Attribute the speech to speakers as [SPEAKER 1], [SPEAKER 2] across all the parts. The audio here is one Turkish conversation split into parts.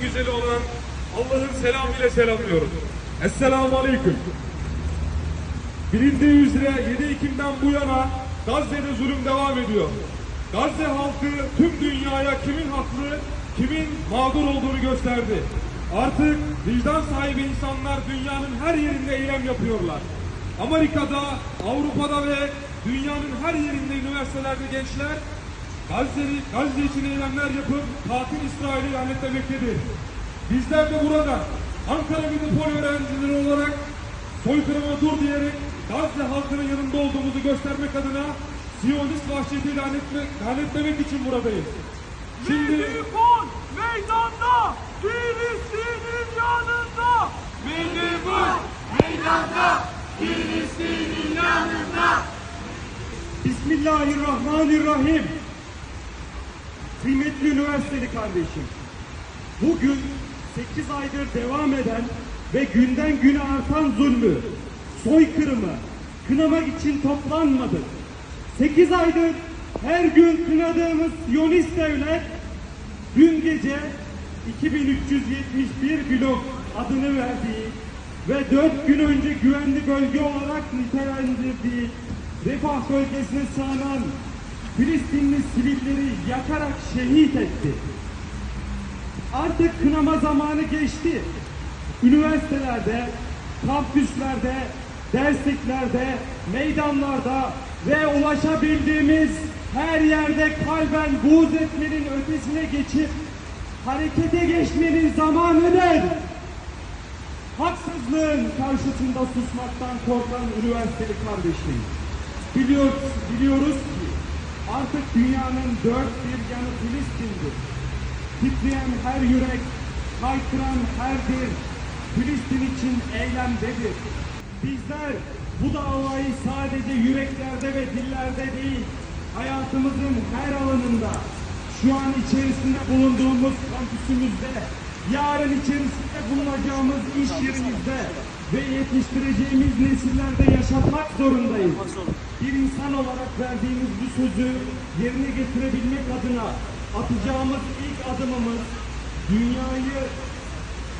[SPEAKER 1] güzeli olan Allah'ın selamıyla selamlıyorum. Esselamu Aleyküm. Bilindiği üzere 7 Ekim'den bu yana Gazze'de zulüm devam ediyor. Gazze halkı tüm dünyaya kimin haklı, kimin mağdur olduğunu gösterdi. Artık vicdan sahibi insanlar dünyanın her yerinde eylem yapıyorlar. Amerika'da, Avrupa'da ve dünyanın her yerinde üniversitelerde gençler Gazze için eylemler yapıp katil İsrail'i lanetlemektedir. Bizler de burada Ankara Metropol öğrencileri olarak soykırıma dur diyerek Gazze halkının yanında olduğumuzu göstermek adına Siyonist vahşeti lanetlemek için buradayız.
[SPEAKER 2] Şimdi meydanda, Filistin'in yanında. Meydanda, Filistin'in yanında.
[SPEAKER 3] Bismillahirrahmanirrahim. Kıymetli üniversiteli kardeşim, bugün 8 aydır devam eden ve günden güne artan zulmü, soykırımı kınamak için toplanmadık. 8 aydır her gün kınadığımız Siyonist devlet dün gece 2371 blok adını verdiği ve 4 gün önce güvenli bölge olarak nitelendirdiği Refah bölgesine sığınan Filistinli sivilleri yakarak şehit etti. Artık kınama zamanı geçti. Üniversitelerde, kampüslerde, dersliklerde, meydanlarda ve ulaşabildiğimiz her yerde kalben buğz etmenin ötesine geçip harekete geçmenin zamanıdır. Haksızlığın karşısında susmaktan korkan üniversiteli kardeşim, biliyoruz ki artık dünyanın dört bir yanı Filistin'dir. Titreyen her yürek, haykıran her dil Filistin için eylemdedir. Bizler bu davayı sadece yüreklerde ve dillerde değil, hayatımızın her alanında, şu an içerisinde bulunduğumuz kampüsümüzde, yarın içerisinde bulunacağımız iş yerimizde ve yetiştireceğimiz nesillerde yaşatmak zorundayız. Bir insan olarak verdiğimiz bu sözü yerine getirebilmek adına atacağımız ilk adımımız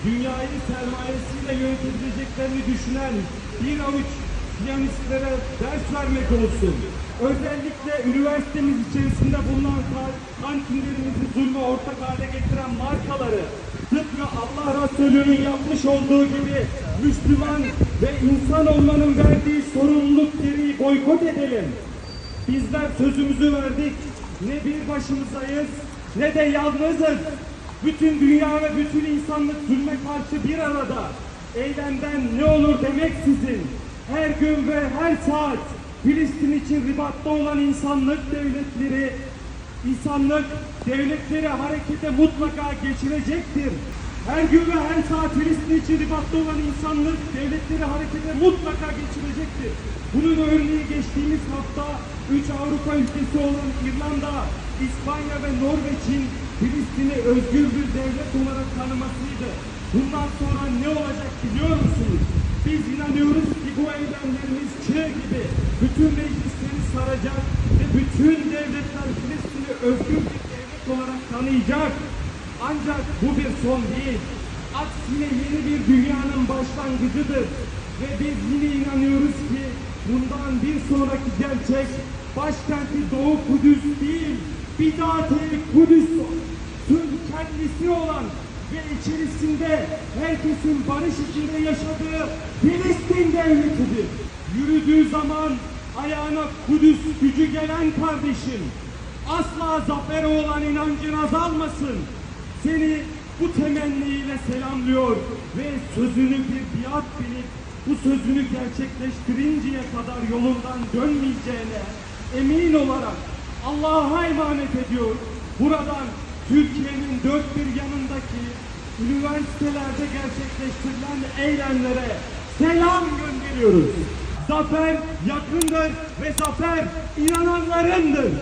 [SPEAKER 3] dünyayı sermayesiyle yönetebileceklerini düşünen bir avuç piyanistlere ders vermek olsun. Özellikle üniversitemiz içerisinde bulunan kantinlerimizi zulme ortak hale getiren markaları tıpkı Allah Resulü'nün yapmış olduğu gibi Müslüman ve insan olmanın verdiği sorumluluk gereği boykot edelim. Bizler sözümüzü verdik. Ne bir başımızdayız ne de yalnızız. Bütün dünya ve bütün insanlık zulme karşı bir arada. Eylemden ne olur demeksizin her gün ve her saat Filistin için ribatta olan insanlık devletleri harekete mutlaka geçirecektir. Her gün ve her saat Filistin için ribatta olan insanlık devletleri harekete mutlaka geçirecektir. Bunun örneği geçtiğimiz hafta 3 Avrupa ülkesi olan İrlanda, İspanya ve Norveç'in Filistin'i özgür bir devlet olarak tanımasıydı. Bundan sonra ne olacak biliyor musunuz? Biz inanıyoruz ki bu eylemlerimiz çığ gibi bütün meclisleri saracak ve bütün devletler Filistin'i özgür bir devlet olarak tanıyacak. Ancak bu bir son değil. Aksine yeni bir dünyanın başlangıcıdır. Ve biz yine inanıyoruz ki bundan bir sonraki gerçek başkenti Doğu Kudüs değil, bizatihi Kudüs'ün kendisi olan ve içerisinde herkesin barış içinde yaşadığı Filistin devletidir. Yürüdüğü zaman ayağına Kudüs gücü gelen kardeşim, asla zafere olan inancın azalmasın. Seni bu temenniyle selamlıyor ve sözünü bir biat bilip bu sözünü gerçekleştirinceye kadar yolundan dönmeyeceğine emin olarak Allah'a emanet ediyor. Buradan Türkiye'nin dört bir yanındaki üniversitelerde gerçekleştirilen eylemlere selam gönderiyoruz. Zafer yakındır ve zafer inananlarındır.